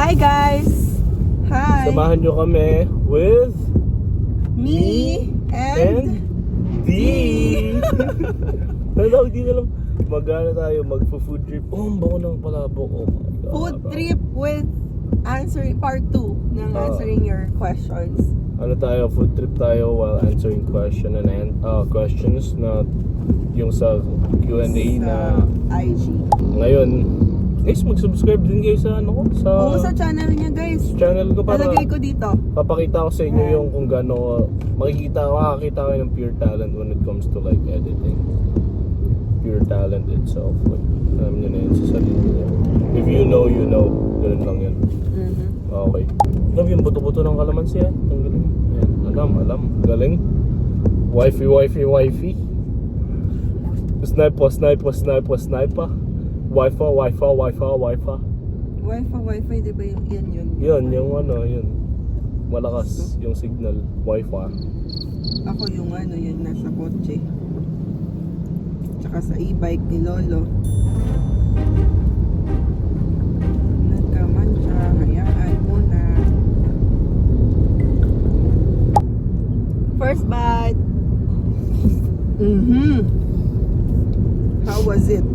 Hi guys! Hi! Samahan nyo kami with Me and D. Hello, di na lang. Mag-ano tayo, mag-food trip. Oh, ang bako ng palabok. Oh my God. food trip with answering part 2 ng answering your questions. Ano tayo, food trip tayo while answering questions na yung sa Q&A na IG. ngayon. Guys, mag-subscribe din kayo sa ano ko, Sa channel niya guys. channel ko para Nalagay ko dito. papakita ko sa inyo yung kung gaano makakita kayo ng pure talent when it comes to like editing. Pure talent itself. Like, alam nyo na yun sa sarili niya. If you know, you know. Ganun lang yan. Okay. Love yung buto-buto ng kalamansi yan. Ang galing. Ayan. Alam. Galing. Wifey. Sniper. Wi-Fi, di ba yun? Yun, yung ano, yun. Malakas yung signal. Wi-Fi. Ako yung yun nasa kotse. Tsaka sa e-bike ni Lolo. Nagkamantsa, hayaan muna. First bite. How was it?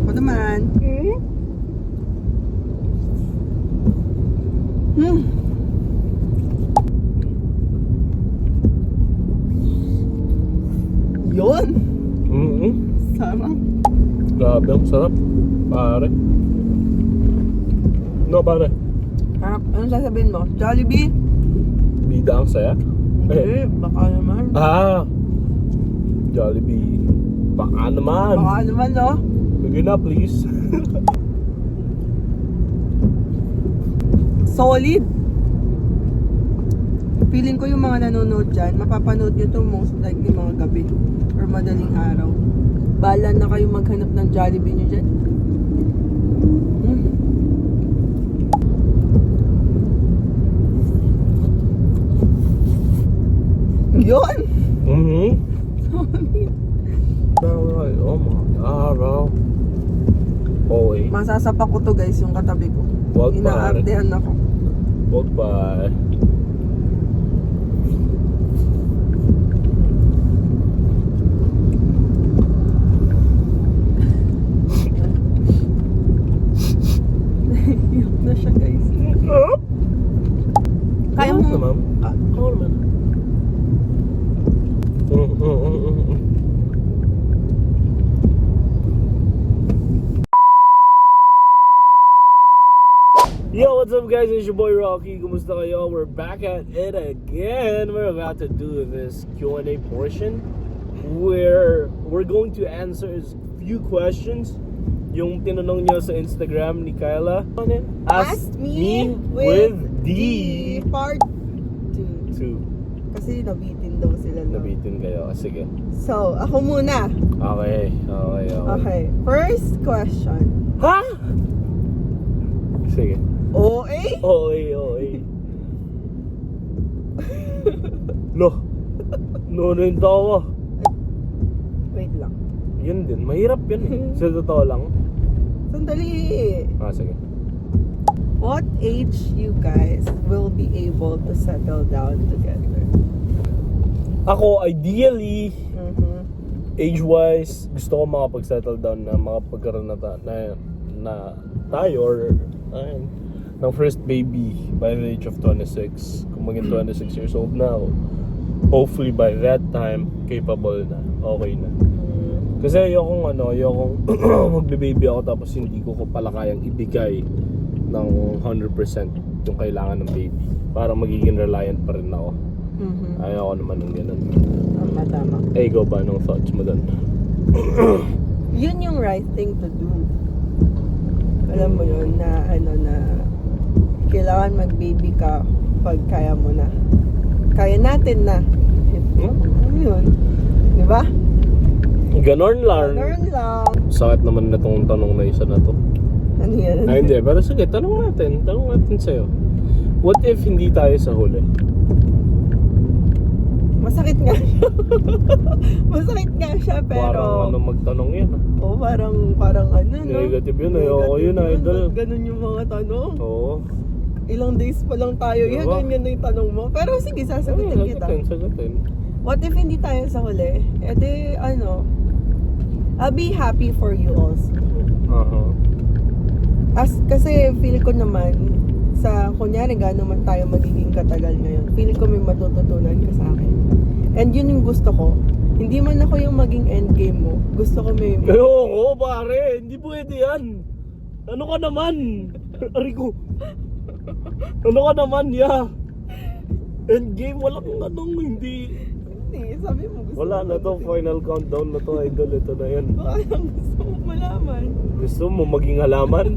Ako naman. Yun! Sarap. Grabe, ang sarap. Pare. No, pare. Sarap. Anong sasabihin mo? Jollibee? Bida ang saya. Hindi, baka naman. Jollibee. Baka naman. Baka naman, no? Sige na, please. Solid. Feeling ko yung mga nanonood dyan, mapapanood nyo to most likely mga gabi or madaling araw. Bahala na kayo maghanap ng Jollibee nyo dyan. Yun! Alright, oh my God, bro. Okay. Masasapak ko to guys, yung katabi ko. Wag pa. Inaartehan ako. Wag pa. Yun na siya guys. Kaya mo naman. Ako naman. Yo, what's up guys? It's your boy Rocky. Kumusta kayo? We're back at it again. We're about to do this Q&A portion where we're going to answer a few questions. Yung tinanong niyo sa Instagram ni Kyla. Ask me with D. Part 2. 2. Kasi nabitin daw sila. No? Nabitin kayo. Sige. So, ako muna. Okay. Okay. First question. Ha? Sige. OA? Okay. No yung tawa. Wait lang. Yun din. Mahirap yun. Sa totoo lang. Sandali. Sige. What age you guys will be able to settle down together? Ako, ideally, age-wise, gusto ko makapag-settle down na makapagkaroon na tayo or ng first baby by the age of 26. Kung maging 26 years old na ako, hopefully by that time, capable na, okay na. Kasi ayokong magbe-baby ako tapos hindi ko pala kayang ibigay ng 100% yung kailangan ng baby. Parang magiging reliant pa rin ako. Ayoko naman ng ganun. Tama. Ikaw ba, anong thoughts mo doon? Yun yung right thing to do. Alam mo yun, na kailangan mag-baby ka pag kaya mo na. Kaya natin na. Ano yun? Di ba? Ganon lang. Sakit naman na tong tanong na isa na to. Ano yan? Hindi. Pero sige, tanong natin sa'yo. What if hindi tayo sa huli? Mas Masakit nga siya. Masakit nga siya, pero... Parang ano magtanong yan. Oo, parang ano, no? Negative yun, ayoko yun, idol. Ba't ganun yung mga tanong? Oo. Ilang days pa lang tayo, yan, Diba? ganyan na yung tanong mo. Pero sige, sasagutin kita. Sagutin. What if hindi tayo sa huli? E di, ano, I'll be happy for you also. Kasi feel ko naman, sa kunyari gano'n man tayo magiging katagal ngayon, feel ko may matututunan ka sa akin. And yun yung gusto ko. Hindi man ako yung maging endgame mo. Gusto ko may... Ayoko, pare. Hindi pwede yan. Ano ka naman? Arigo. Ano ka naman, ya? Endgame, walang anong hindi. Hindi, sabi mo gusto Wala mo na to, maging- final countdown na to, idol. Ito na yan. Baka lang gusto mo malaman. Gusto mo maging halaman?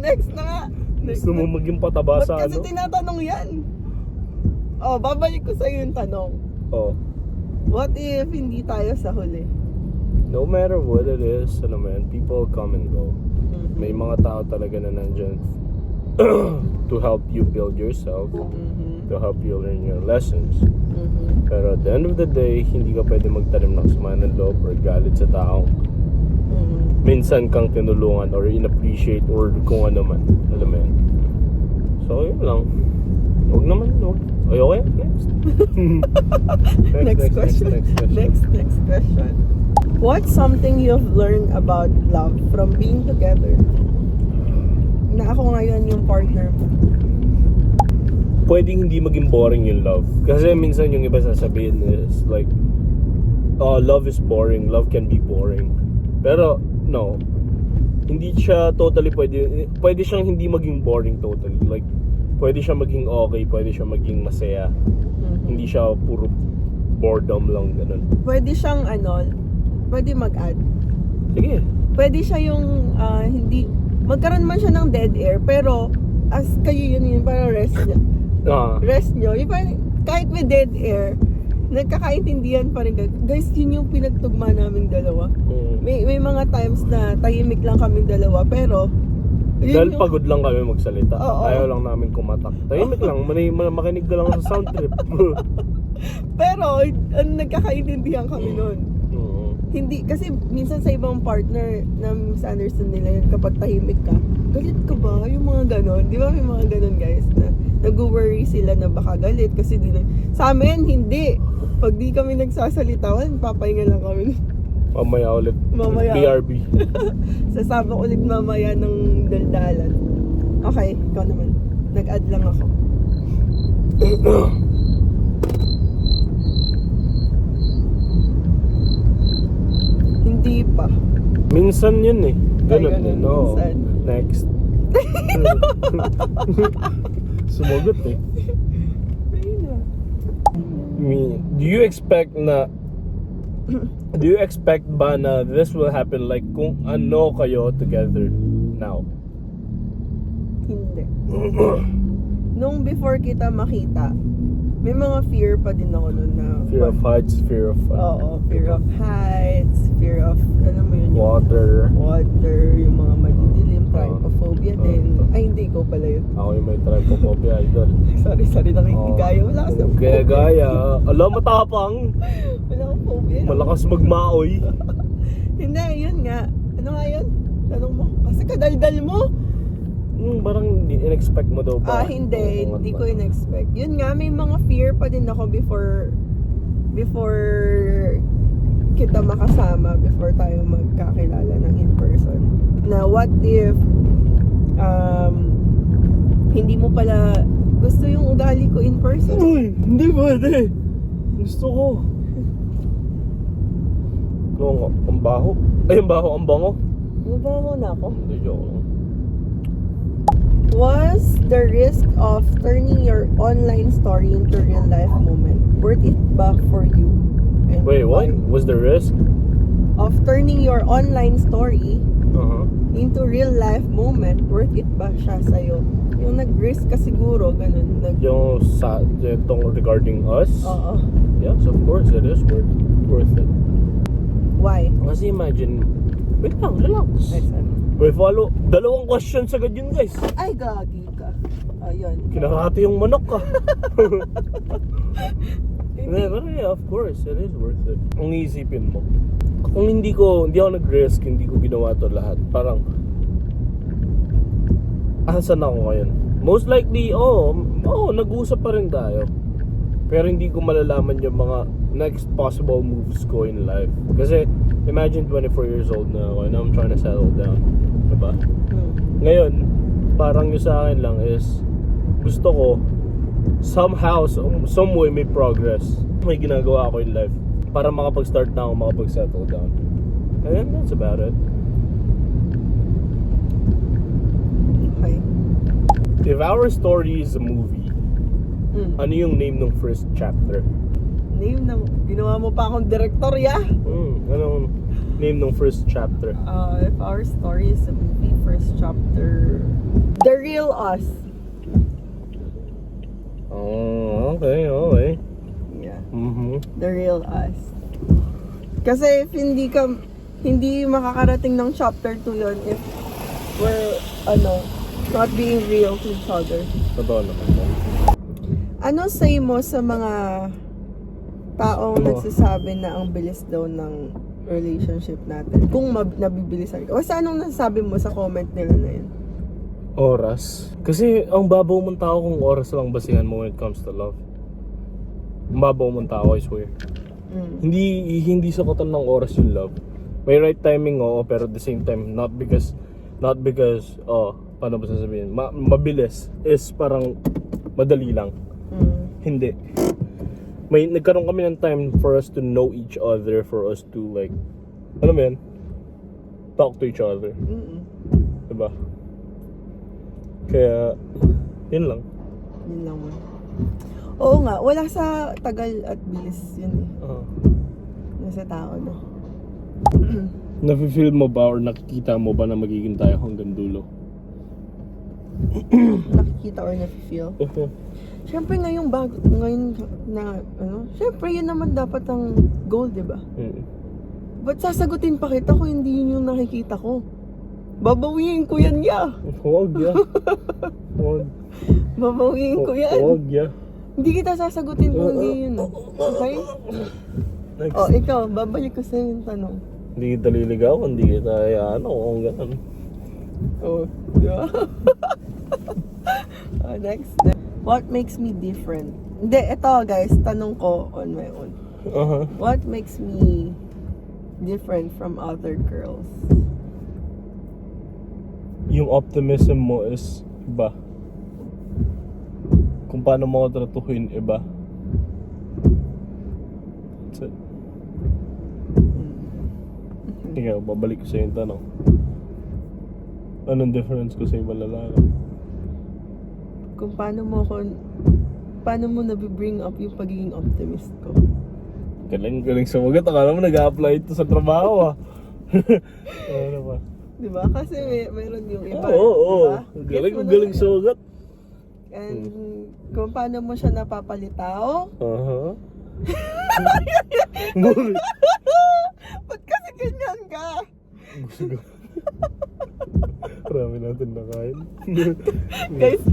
Next na nga. Next Gusto mo na. maging pataba Ba't sa kasi ano? tinatanong yan? Oh, babalik ko sa'yo yung tanong. Oh. What if hindi tayo sa huli? No matter what it is, ano man, people come and go. Mhm. May mga tao talaga na nandyan to help you build yourself, Mhm. to help you learn your lessons. Mhm. Pero at the end of the day, hindi ka pwede magtanim ng sama ng loob or galit sa taong Mhm. minsan kang tinulungan or in-appreciate or kung ano man. Alam mo yan. So, yun lang. Huwag naman, huwag. Ayoko yan. Next. Next question. Next question. What's something you've learned about love from being together? Na ako ngayon yung partner mo. Pwedeng hindi maging boring yung love. Kasi minsan yung iba sasabihin is like, oh, love is boring. Love can be boring. Pero, no. Hindi siya totally pwede siyang hindi maging boring totally. Like, pwede siya maging okay, pwede siya maging masaya. Hindi siya puro boredom lang, ganun. Pwede siyang ano, pwede mag-add. Sige. Pwede siya yung hindi, magkaroon man siya ng dead air, pero as kayo yun parang rest niya. Rest nyo, yung parang, kahit may dead air, nagkakaintindihan pa rin kayo. Guys, yun yung pinagtugma naming dalawa. May mga times na tahimik lang kaming dalawa, pero yun Dahil yung- pagod lang kami magsalita. Oo. Ayaw lang namin kumatak. Tahimik lang, makinig ka lang sa sound trip. pero nagkakaintindihan kami nun. Hindi, kasi minsan sa ibang partner na misunderstand nila yun kapag tahimik ka. Galit ka ba? Yung mga ganon. Di ba may mga ganon guys na nag-worry sila na baka galit kasi di na. Sa amin, hindi. Pag di kami nagsasalita, papahinga lang kami. Mamaya ulit. Mamaya. BRB. Sasama ulit mamaya ng daldalan. Okay, ikaw naman. Nag-add lang ako. Hindi pa. Minsan yun eh. Ganun Ay, ganun, eh. No. minsan. Next. Sumagot eh. Ayun na. Do you expect ba na this will happen like kung ano kayo together now? Hindi. Nung before kita makita, may mga fear pa din ako nun na Fear of heights, fear of Oo, fear of heights, fear of ano mo yun, yung water. yung mga madidilim, trypophobia din. Ay, hindi ko pala yun. Ako yung may trypophobia, idol. Sorry, nakikigaya. Wala kasi akong Kaya phobia. gaya. Alam, matapang. Wala akong phobia. Malakas magmaoy. Hindi, yun nga. Ano nga yun? Tanong mo. Kasi kadaldal mo. Parang in-expect mo daw ba? Hindi Oo, ko in-expect. Yun nga, may mga fear pa din ako before kita makasama, before tayo magkakilala ng in-person. Na what if hindi mo pala gusto yung ugali ko in-person? Uy, hindi pwede. Gusto ko. Oo, ang baho. Ay, ang baho, ang bango. Mabaho na ako. Hindi, joke lang. Was the risk of turning your online story into real life moment worth it ba for you? And Wait, what? why? Was the risk? Of turning your online story Uh-huh. into real life moment, worth it ba siya sa'yo? Yung nag-risk ka siguro, ganun. Yung sa itong regarding us? Oo. Yes, of course, it is worth it. Why? Kasi imagine, wait lang, relax. Ay, sorry. Wait, follow. Dalawang questions agad yun, guys. Ay, gagi ka. Ayun. Kinakati yung manok ka. Yeah, of course, it is worth it. Ang iisipin mo, kung hindi ako nag-risk, hindi ko ginawa to lahat, parang, asan ako ngayon? Most likely, nag-uusap pa rin tayo. Pero hindi ko malalaman yung mga next possible moves ko in life. Kasi, imagine 24 years old na ako and I'm trying to settle down. Diba? Ngayon, parang yung sa akin lang is, gusto ko, somehow, some way may progress. May ginagawa ako in life para makapag-start na ako, makapag-settle down. And then, that's about it. Okay. If our story is a movie, ano yung name ng first chapter? Name ng... Ginawa mo pa akong director, ya? Anong name ng first chapter? If our story is a movie, first chapter... The Real Us. Oh, okay. Yeah. Mm-hmm. The Real Us. Kasi if hindi makakarating ng chapter 2 yun if we're, not being real to each other. Totoo naman yan. Ano say mo sa mga taong nagsasabi na ang bilis daw ng relationship natin? Kung nabibilisan ka. O sa anong nasasabi mo sa comment nila na yun? Oras. Kasi ang babaw mong tao kung oras lang basihan mo when it comes to love. Ang babaw mong tao, I swear. Hindi sakotan ng oras yung love. May right timing, pero at the same time, not because, paano ba sasabihin? Mabilis is parang madali lang. Hindi. Nagkaroon kami ng time for us to know each other, for us to like, talk to each other. Diba? Kaya, yun lang. Yun lang mo. Oo nga, wala sa tagal at bilis yun eh. Nasa tao, no? Nafe-feel mo ba or nakikita mo ba na magiging tayo hanggang dulo? Nakikita or nafe-feel? Siyempre ngayon na, siyempre yun naman dapat ang goal, di ba? Ba't sasagutin pa kita kung hindi yun yung nakikita ko? Babawiin ko yan, ya. Huwag, ya. Huwag. Babawiin ko yan. Huwag, ya. Hindi kita sasagutin kung hindi yun. Okay? Next. Ikaw, babalik ko sa'yo yung tanong. Hindi kita liligaw, hindi kita, kung gano'n. Diba? Next. What makes me different? Hindi, ito guys, tanong ko on my own. What makes me different from other girls? Yung optimism mo is iba. Kung paano mo ko tratuhin iba. That's it. Tingnan, babalik ko sa yung tanong. Anong difference ko sa ibang lalaki? Kung paano mo nabibring up yung pagiging optimist ko. Galing sumagot. Akala mo nag-a-apply ito sa trabaho, Ano ba? Diba? Kasi mayroon yung iba. Oo. Diba? Galing sumagot. And kung paano mo siya napapalitaw. Ba't kasi ganyan ka? Gusto ko. Marami natin nakain. Guys,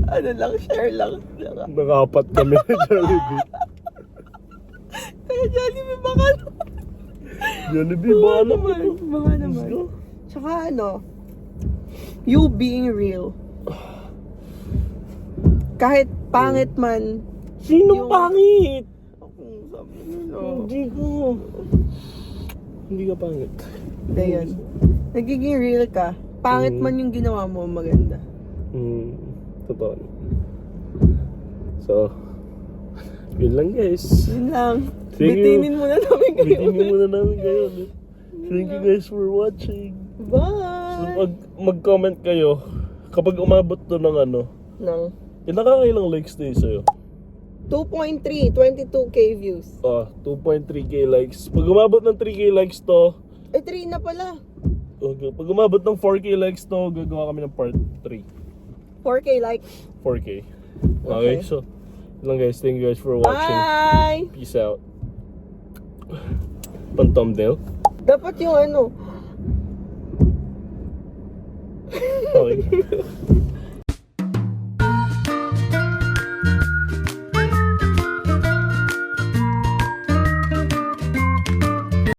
share lang. Nakapat kami na Jollibee. Kaya Jollibee baka naman. Jollibee, baka naman. Baka naman. Tsaka you being real. Kahit pangit man. Sinong pangit? Sabi nyo. Hindi ka pangit. Dayan. Nagiging real ka. Pangit man yung ginawa mo, maganda. Totoo. So, yun lang guys. Yun lang. Thank you. Bitinin muna namin kayo. Thank you guys for watching. Bye! So, mag-comment kayo kapag umabot to ng Nang nakakailang likes na yun sa'yo? 2.3, 22k views. 2.3k likes. Pag umabot ng 3k likes to, 3 na pala. pag umabot ng 4k likes to, gagawa kami ng part 3. 4k likes. 4k. Okay, so, yun lang guys. Thank you guys for watching. Bye! Peace out. Pang-thumbnail. Dapat yung Okay.